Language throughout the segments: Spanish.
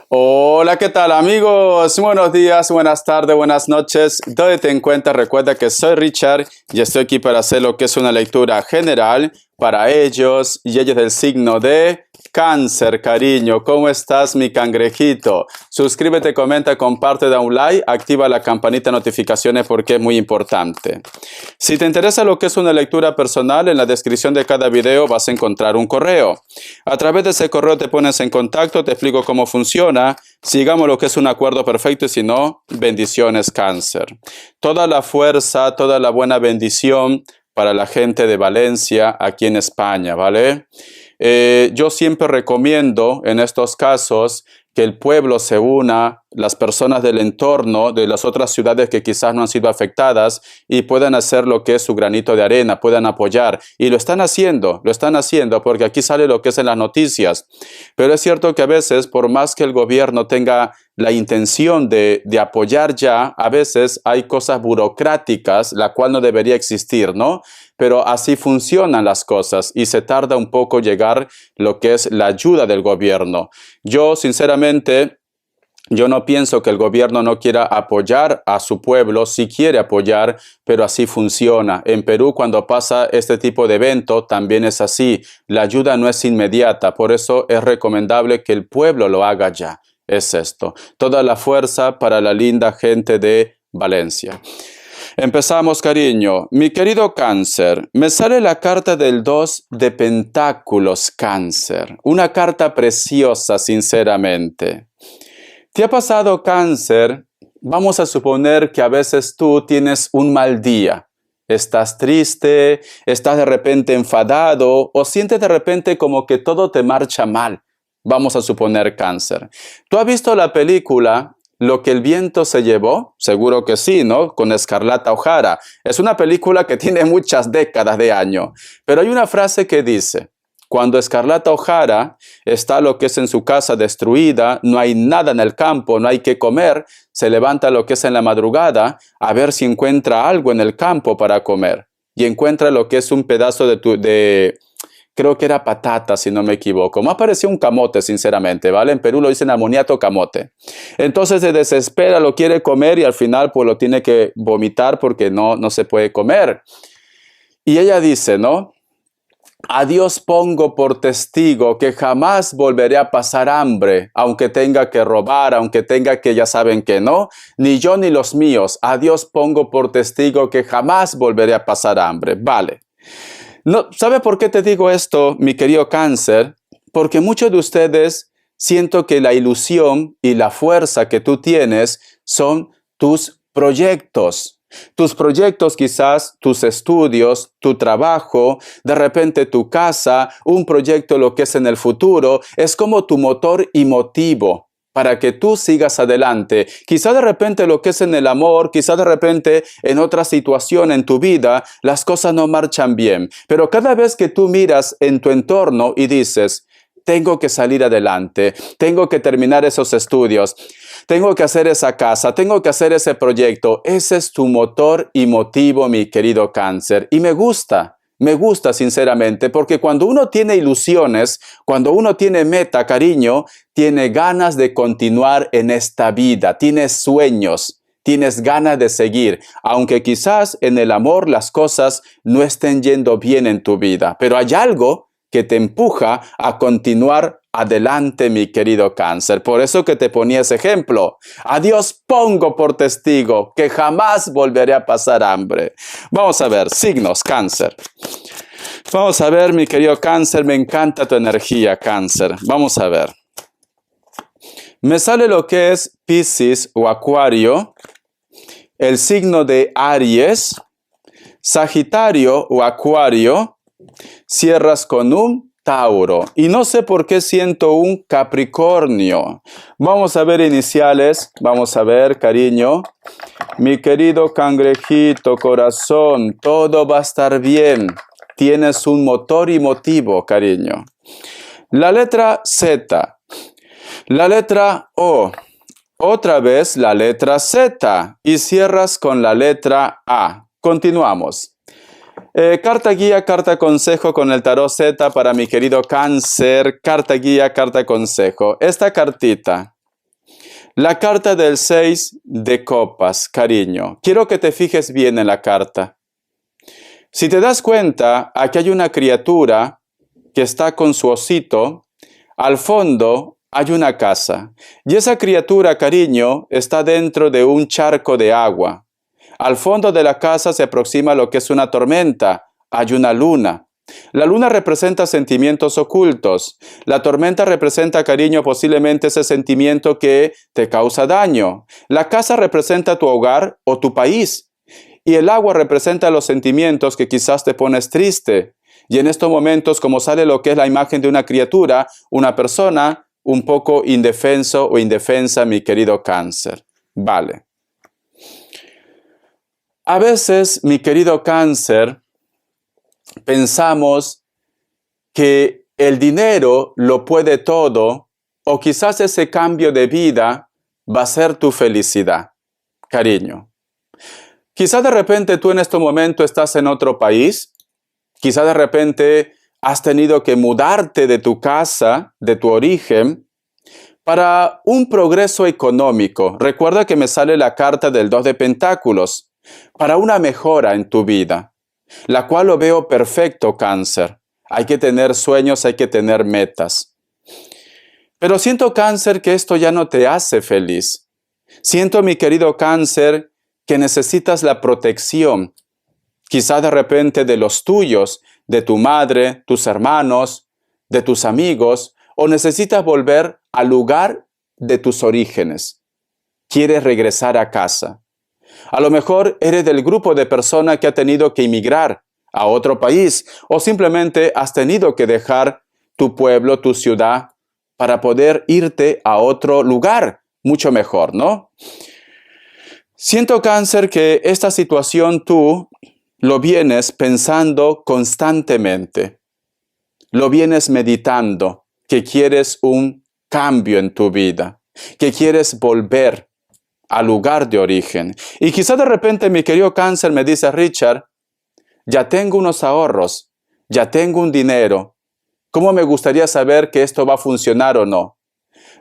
Hola, ¿qué tal amigos? Buenos días, buenas tardes, buenas noches. Donde te encuentras, recuerda que soy Richard y estoy aquí para hacer lo que es una lectura general para ellos y ellos del signo de Cáncer, cariño. ¿Cómo estás, mi cangrejito? Suscríbete, comenta, comparte, da un like, activa la campanita de notificaciones porque es muy importante. Si te interesa lo que es una lectura personal, en la descripción de cada video vas a encontrar un correo. A través de ese correo te pones en contacto, te explico cómo funciona, sigamos lo que es un acuerdo perfecto y si no, bendiciones, Cáncer. Toda la fuerza, toda la buena bendición para la gente de Valencia, aquí en España, ¿vale? Yo siempre recomiendo en estos casos que el pueblo se una, las personas del entorno, de las otras ciudades que quizás no han sido afectadas y puedan hacer lo que es su granito de arena, puedan apoyar. Y lo están haciendo porque aquí sale lo que es en las noticias. Pero es cierto que a veces, por más que el gobierno tenga la intención de apoyar ya, a veces hay cosas burocráticas, la cual no debería existir, ¿no? Pero así funcionan las cosas y se tarda un poco llegar lo que es la ayuda del gobierno. Yo, sinceramente, yo no pienso que el gobierno no quiera apoyar a su pueblo, sí quiere apoyar, pero así funciona. En Perú, cuando pasa este tipo de evento, también es así. La ayuda no es inmediata, por eso es recomendable que el pueblo lo haga ya. Es esto. Toda la fuerza para la linda gente de Valencia. Empezamos, cariño. Mi querido Cáncer, me sale la carta del 2 de Pentáculos, Cáncer. Una carta preciosa, sinceramente. ¿Te ha pasado, Cáncer? Vamos a suponer que a veces tú tienes un mal día. Estás triste, estás de repente enfadado o sientes de repente como que todo te marcha mal. Vamos a suponer, Cáncer. ¿Tú has visto la película Lo que el viento se llevó? Seguro que sí, ¿no? Con Scarlett O'Hara. Es una película que tiene muchas décadas de año. Pero hay una frase que dice: cuando Scarlett O'Hara está lo que es en su casa destruida, no hay nada en el campo, no hay que comer, se levanta lo que es en la madrugada a ver si encuentra algo en el campo para comer. Y encuentra lo que es un pedazo creo que era patata, si no me equivoco. Más parecía un camote, sinceramente, ¿vale? En Perú lo dicen ammoniato camote. Entonces se desespera, lo quiere comer y al final pues lo tiene que vomitar porque no se puede comer. Y ella dice, ¿no? A Dios pongo por testigo que jamás volveré a pasar hambre, aunque tenga que robar, aunque tenga que, ya saben que no, ni yo ni los míos. A Dios pongo por testigo que jamás volveré a pasar hambre. Vale. No, ¿sabe por qué te digo esto, mi querido Cáncer? Porque muchos de ustedes siento que la ilusión y la fuerza que tú tienes son tus proyectos. Tus proyectos, quizás tus estudios, tu trabajo, de repente tu casa, un proyecto lo que es en el futuro, es como tu motor y motivo para que tú sigas adelante. Quizá de repente lo que es en el amor, quizá de repente en otra situación en tu vida, las cosas no marchan bien. Pero cada vez que tú miras en tu entorno y dices, tengo que salir adelante, tengo que terminar esos estudios, tengo que hacer esa casa, tengo que hacer ese proyecto. Ese es tu motor y motivo, mi querido Cáncer. Y me gusta sinceramente, porque cuando uno tiene ilusiones, cuando uno tiene meta, cariño, tiene ganas de continuar en esta vida, tienes sueños, tienes ganas de seguir, aunque quizás en el amor las cosas no estén yendo bien en tu vida, pero hay algo que te empuja a continuar adelante, mi querido Cáncer. Por eso que te ponía ese ejemplo. A Dios pongo por testigo que jamás volveré a pasar hambre. Vamos a ver, signos, Cáncer. Vamos a ver, mi querido Cáncer, me encanta tu energía, Cáncer. Vamos a ver. Me sale lo que es Piscis o Acuario, el signo de Aries, Sagitario o Acuario, cierras con un Tauro. Y no sé por qué siento un Capricornio. Vamos a ver iniciales. Vamos a ver, cariño. Mi querido cangrejito, corazón, todo va a estar bien. Tienes un motor y motivo, cariño. La letra Z. La letra O. Otra vez la letra Z. Y cierras con la letra A. Continuamos. Carta guía, carta consejo con el tarot Z para mi querido Cáncer. Carta guía, carta consejo. Esta cartita La carta del 6 de copas, cariño. Quiero que te fijes bien en la carta. Si te das cuenta, aquí hay una criatura que está con su osito. Al fondo hay una casa. Y esa criatura, cariño, está dentro de un charco de agua. Al fondo de la casa se aproxima lo que es una tormenta. Hay una luna. La luna representa sentimientos ocultos. La tormenta representa, cariño, posiblemente ese sentimiento que te causa daño. La casa representa tu hogar o tu país. Y el agua representa los sentimientos que quizás te pones triste. Y en estos momentos, como sale lo que es la imagen de una criatura, una persona un poco indefenso o indefensa, mi querido Cáncer. Vale. A veces, mi querido Cáncer, pensamos que el dinero lo puede todo, o quizás ese cambio de vida va a ser tu felicidad, cariño. Quizás de repente tú en este momento estás en otro país, quizás de repente has tenido que mudarte de tu casa, de tu origen, para un progreso económico. Recuerda que me sale la carta del 2 de Pentáculos, para una mejora en tu vida, la cual lo veo perfecto, Cáncer. Hay que tener sueños, hay que tener metas. Pero siento, Cáncer, que esto ya no te hace feliz. Siento, mi querido Cáncer, que necesitas la protección, quizás de repente de los tuyos, de tu madre, tus hermanos, de tus amigos, o necesitas volver al lugar de tus orígenes. Quieres regresar a casa. A lo mejor eres del grupo de personas que ha tenido que emigrar a otro país, o simplemente has tenido que dejar tu pueblo, tu ciudad, para poder irte a otro lugar mucho mejor, ¿no? Siento, Cáncer, que esta situación tú lo vienes pensando constantemente. Lo vienes meditando, que quieres un cambio en tu vida, que quieres volver al lugar de origen. Y quizá de repente mi querido Cáncer me dice, Richard, ya tengo unos ahorros, ya tengo un dinero. ¿Cómo me gustaría saber que esto va a funcionar o no?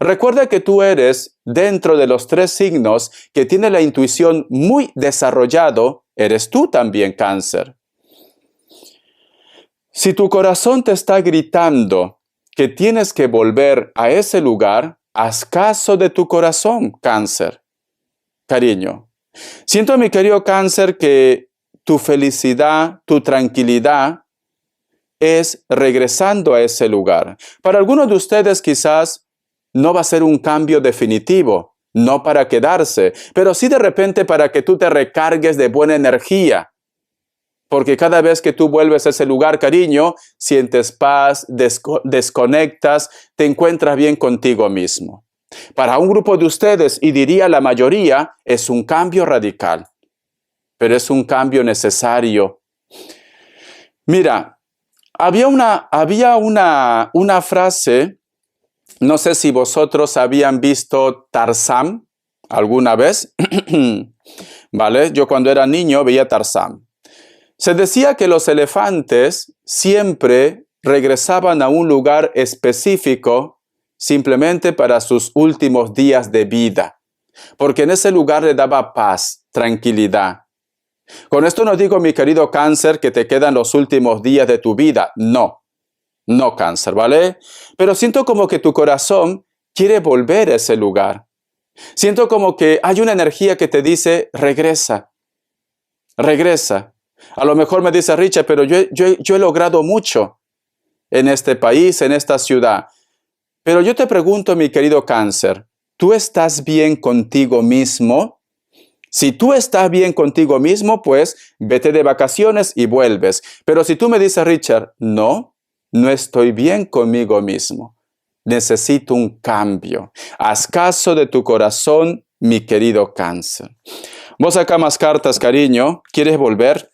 Recuerda que tú eres, dentro de los 3 signos que tiene la intuición muy desarrollado, eres tú también, Cáncer. Si tu corazón te está gritando que tienes que volver a ese lugar, haz caso de tu corazón, Cáncer. Cariño, siento, mi querido Cáncer, que tu felicidad, tu tranquilidad es regresando a ese lugar. Para algunos de ustedes quizás no va a ser un cambio definitivo, no para quedarse, pero sí de repente para que tú te recargues de buena energía. Porque cada vez que tú vuelves a ese lugar, cariño, sientes paz, desconectas, te encuentras bien contigo mismo. Para un grupo de ustedes, y diría la mayoría, es un cambio radical, pero es un cambio necesario. Mira, había una frase, no sé si vosotros habían visto Tarzán alguna vez, ¿vale? Yo cuando era niño veía Tarzán. Se decía que los elefantes siempre regresaban a un lugar específico simplemente para sus últimos días de vida, porque en ese lugar le daba paz, tranquilidad. Con esto no digo, mi querido Cáncer, que te quedan los últimos días de tu vida. No, no, Cáncer, ¿vale? Pero siento como que tu corazón quiere volver a ese lugar. Siento como que hay una energía que te dice, regresa, regresa. A lo mejor me dice, Richard, pero yo he logrado mucho en este país, en esta ciudad. Pero yo te pregunto, mi querido Cáncer, ¿tú estás bien contigo mismo? Si tú estás bien contigo mismo, pues vete de vacaciones y vuelves. Pero si tú me dices, Richard, no estoy bien conmigo mismo. Necesito un cambio. Haz caso de tu corazón, mi querido Cáncer. Vos acá más cartas, cariño. ¿Quieres volver?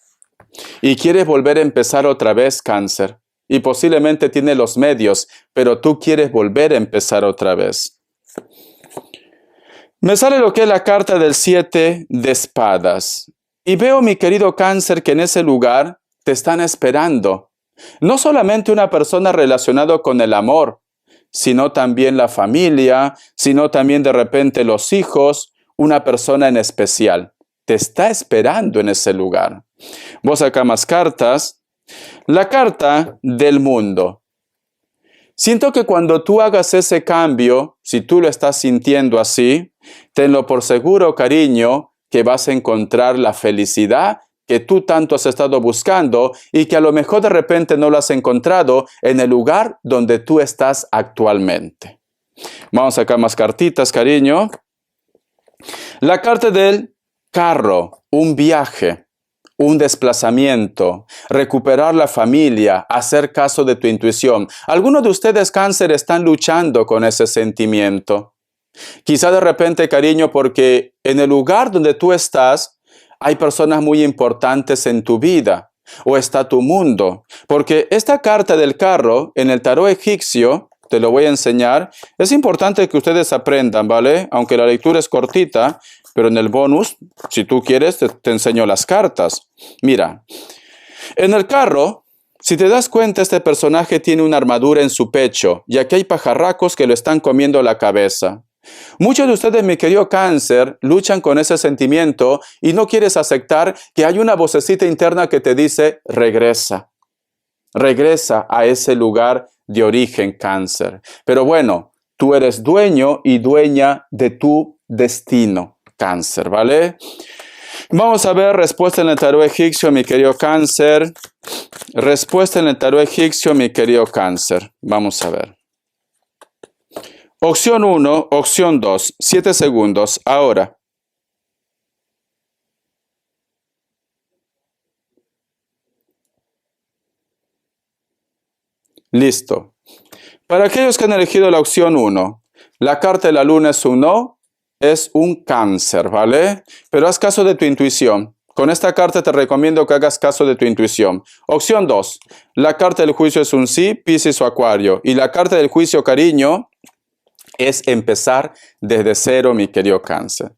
Y quieres volver a empezar otra vez, Cáncer. Y posiblemente tienes los medios, pero tú quieres volver a empezar otra vez. Me sale lo que es la carta del 7 de espadas. Y veo, mi querido Cáncer, que en ese lugar te están esperando. No solamente una persona relacionada con el amor, sino también la familia, sino también de repente los hijos, una persona en especial. Te está esperando en ese lugar. Vos acá más cartas. La carta del mundo. Siento que cuando tú hagas ese cambio, si tú lo estás sintiendo así, tenlo por seguro, cariño, que vas a encontrar la felicidad que tú tanto has estado buscando y que a lo mejor de repente no lo has encontrado en el lugar donde tú estás actualmente. Vamos acá más cartitas, cariño. La carta del carro, un viaje. Un desplazamiento, recuperar la familia, hacer caso de tu intuición. Algunos de ustedes, cáncer, están luchando con ese sentimiento. Quizá de repente, cariño, porque en el lugar donde tú estás, hay personas muy importantes en tu vida, o está tu mundo. Porque esta carta del carro, en el tarot egipcio, te lo voy a enseñar, es importante que ustedes aprendan, ¿vale? Aunque la lectura es cortita, pero en el bonus, si tú quieres, te enseño las cartas. Mira, en el carro, si te das cuenta, este personaje tiene una armadura en su pecho, y aquí hay pajarracos que lo están comiendo la cabeza. Muchos de ustedes, mi querido cáncer, luchan con ese sentimiento y no quieres aceptar que hay una vocecita interna que te dice, regresa. Regresa a ese lugar de origen, cáncer. Pero bueno, tú eres dueño y dueña de tu destino. Cáncer, ¿vale? Vamos a ver respuesta en el tarot egipcio, mi querido cáncer. Respuesta en el tarot egipcio, mi querido cáncer. Vamos a ver. Opción 1, opción 2, 7 segundos, ahora. Listo. Para aquellos que han elegido la opción 1, la carta de la luna es un no. Es un cáncer, ¿vale? Pero haz caso de tu intuición. Con esta carta te recomiendo que hagas caso de tu intuición. Opción 2. La carta del juicio es un sí, Piscis o Acuario. Y la carta del juicio, cariño, es empezar desde cero, mi querido cáncer.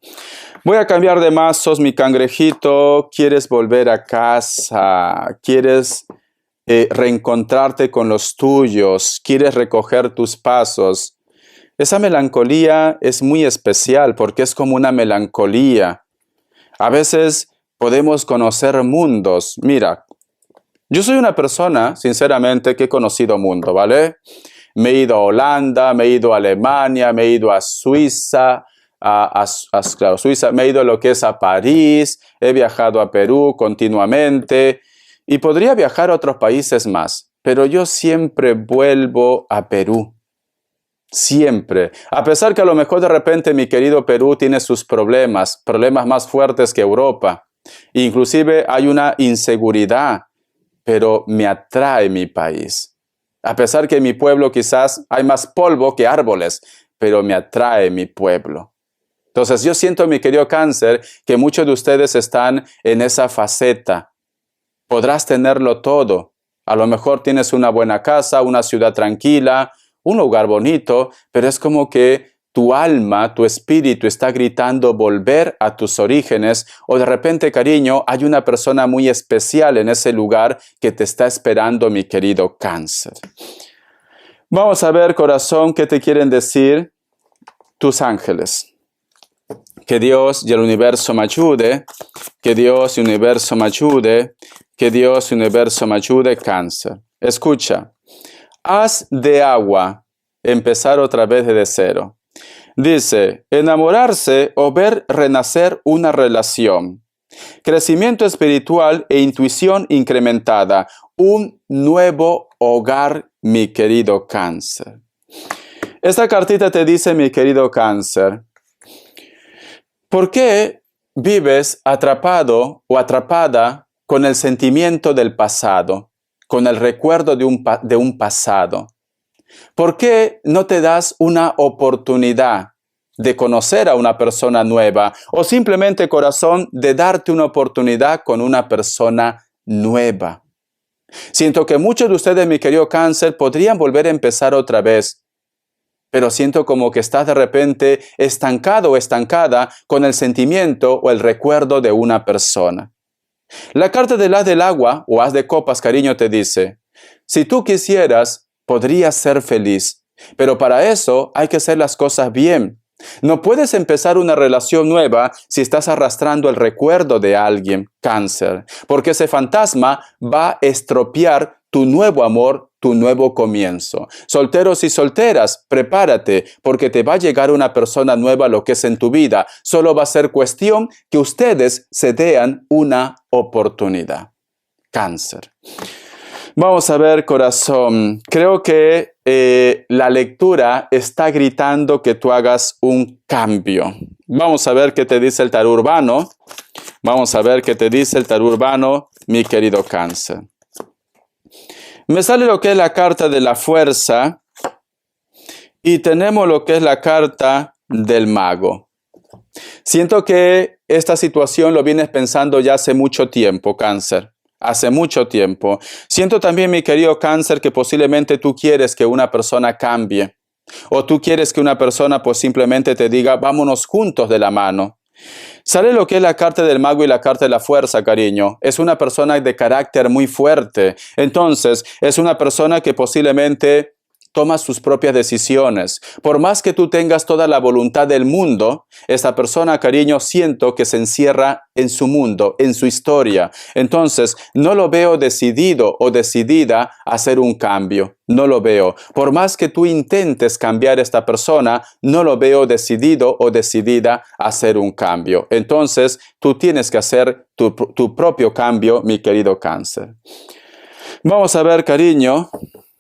Voy a cambiar de mazos, mi cangrejito. ¿Quieres volver a casa? ¿Quieres reencontrarte con los tuyos? ¿Quieres recoger tus pasos? Esa melancolía es muy especial porque es como una melancolía. A veces podemos conocer mundos. Mira, yo soy una persona, sinceramente, que he conocido mundo, ¿vale? Me he ido a Holanda, me he ido a Alemania, me he ido a Suiza, claro, Suiza, me he ido a lo que es a París, he viajado a Perú continuamente y podría viajar a otros países más, pero yo siempre vuelvo a Perú. Siempre. A pesar que a lo mejor de repente mi querido Perú tiene sus problemas más fuertes que Europa. Inclusive hay una inseguridad, pero me atrae mi país. A pesar que en mi pueblo quizás hay más polvo que árboles, pero me atrae mi pueblo. Entonces yo siento, mi querido cáncer, que muchos de ustedes están en esa faceta. Podrás tenerlo todo. A lo mejor tienes una buena casa, una ciudad tranquila, un lugar bonito, pero es como que tu alma, tu espíritu está gritando volver a tus orígenes, o de repente, cariño, hay una persona muy especial en ese lugar que te está esperando, mi querido cáncer. Vamos a ver, corazón, qué te quieren decir tus ángeles. Que Dios y el universo me ayude, que Dios y el universo me ayude, que Dios y el universo me ayude, cáncer. Escucha. Haz de agua, empezar otra vez desde cero. Dice, enamorarse o ver renacer una relación. Crecimiento espiritual e intuición incrementada. Un nuevo hogar, mi querido cáncer. Esta cartita te dice, mi querido cáncer, ¿por qué vives atrapado o atrapada con el sentimiento del pasado? Con el recuerdo de un pasado. ¿Por qué no te das una oportunidad de conocer a una persona nueva o simplemente, corazón, de darte una oportunidad con una persona nueva? Siento que muchos de ustedes, mi querido cáncer, podrían volver a empezar otra vez, pero siento como que estás de repente estancado o estancada con el sentimiento o el recuerdo de una persona. La carta del as del agua o as de copas, cariño, te dice, si tú quisieras, podrías ser feliz, Pero para eso hay que hacer las cosas bien. No puedes empezar una relación nueva si estás arrastrando el recuerdo de alguien, Cáncer, porque ese fantasma va a estropear tu nuevo amor, tu nuevo comienzo. Solteros y solteras, prepárate, porque te va a llegar una persona nueva a lo que es en tu vida. Solo va a ser cuestión que ustedes se den una oportunidad. Cáncer. Vamos a ver, corazón. Creo que la lectura está gritando que tú hagas un cambio. Vamos a ver qué te dice el tarot urbano. Vamos a ver qué te dice el tarot urbano, mi querido Cáncer. Me sale lo que es la carta de la fuerza y tenemos lo que es la carta del mago. Siento que esta situación lo vienes pensando ya hace mucho tiempo, Cáncer. Hace mucho tiempo. Siento también, mi querido Cáncer, que posiblemente tú quieres que una persona cambie. O tú quieres que una persona pues simplemente te diga, vámonos juntos de la mano. Sale lo que es la carta del mago y la carta de la fuerza, cariño. Es una persona de carácter muy fuerte. Entonces, es una persona que posiblemente toma sus propias decisiones. Por más que tú tengas toda la voluntad del mundo, esa persona, cariño, siento que se encierra en su mundo, en su historia. Entonces, no lo veo decidido o decidida a hacer un cambio. No lo veo. Por más que tú intentes cambiar a esta persona, no lo veo decidido o decidida a hacer un cambio. Entonces, tú tienes que hacer tu propio cambio, mi querido Cáncer. Vamos a ver, cariño,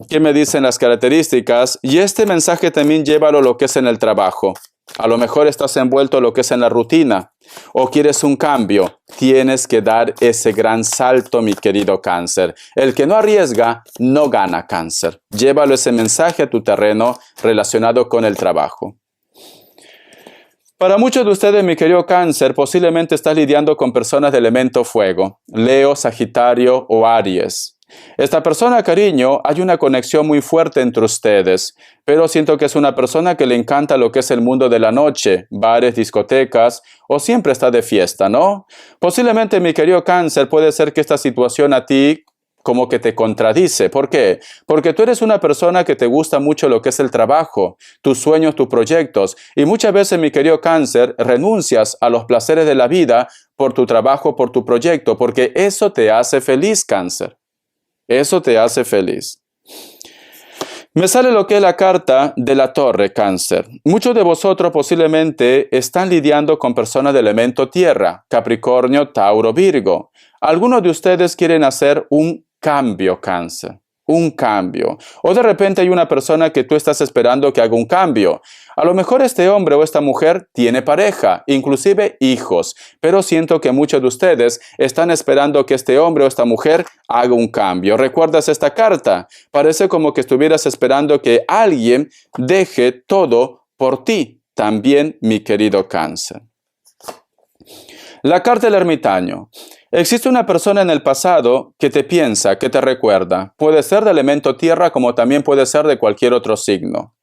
¿qué me dicen las características? Y este mensaje también llévalo lo que es en el trabajo. A lo mejor estás envuelto en lo que es en la rutina o quieres un cambio. Tienes que dar ese gran salto, mi querido Cáncer. El que no arriesga, no gana, Cáncer. Llévalo ese mensaje a tu terreno relacionado con el trabajo. Para muchos de ustedes, mi querido Cáncer, posiblemente estás lidiando con personas de elemento fuego. Leo, Sagitario o Aries. Esta persona, cariño, hay una conexión muy fuerte entre ustedes, pero siento que es una persona que le encanta lo que es el mundo de la noche, bares, discotecas, o siempre está de fiesta, ¿no? Posiblemente, mi querido Cáncer, puede ser que esta situación a ti como que te contradice. ¿Por qué? Porque tú eres una persona que te gusta mucho lo que es el trabajo, tus sueños, tus proyectos, y muchas veces, mi querido Cáncer, renuncias a los placeres de la vida por tu trabajo, por tu proyecto, porque eso te hace feliz, Cáncer. Eso te hace feliz. Me sale lo que es la carta de la torre, Cáncer. Muchos de vosotros posiblemente están lidiando con personas de elemento tierra, Capricornio, Tauro, Virgo. Algunos de ustedes quieren hacer un cambio, Cáncer. Un cambio. O de repente hay una persona que tú estás esperando que haga un cambio. A lo mejor este hombre o esta mujer tiene pareja, inclusive hijos, pero siento que muchos de ustedes están esperando que este hombre o esta mujer haga un cambio. ¿Recuerdas esta carta? Parece como que estuvieras esperando que alguien deje todo por ti. También, mi querido Cáncer. La carta del ermitaño. Existe una persona en el pasado que te piensa, que te recuerda. Puede ser de elemento tierra como también puede ser de cualquier otro signo.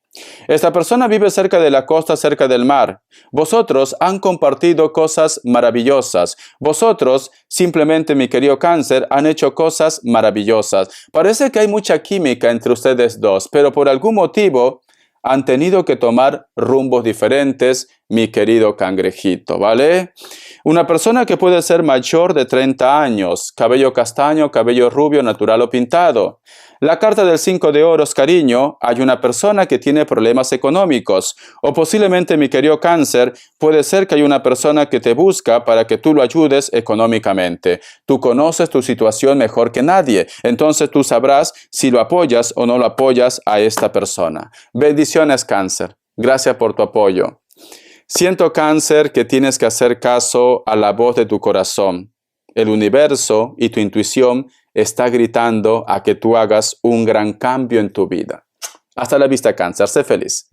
Esta persona vive cerca de la costa, cerca del mar. Vosotros han compartido cosas maravillosas. Vosotros, simplemente, mi querido Cáncer, han hecho cosas maravillosas. Parece que hay mucha química entre ustedes dos, pero por algún motivo han tenido que tomar rumbos diferentes, mi querido cangrejito, ¿vale? Una persona que puede ser mayor de 30 años, cabello castaño, cabello rubio, natural o pintado. La carta del 5 de oros, cariño, hay una persona que tiene problemas económicos. O posiblemente, mi querido Cáncer, puede ser que hay una persona que te busca para que tú lo ayudes económicamente. Tú conoces tu situación mejor que nadie, entonces tú sabrás si lo apoyas o no lo apoyas a esta persona. Bendiciones, Cáncer. Gracias por tu apoyo. Siento, Cáncer, que tienes que hacer caso a la voz de tu corazón. El universo y tu intuición está gritando a que tú hagas un gran cambio en tu vida. Hasta la vista, Cáncer. Sé feliz.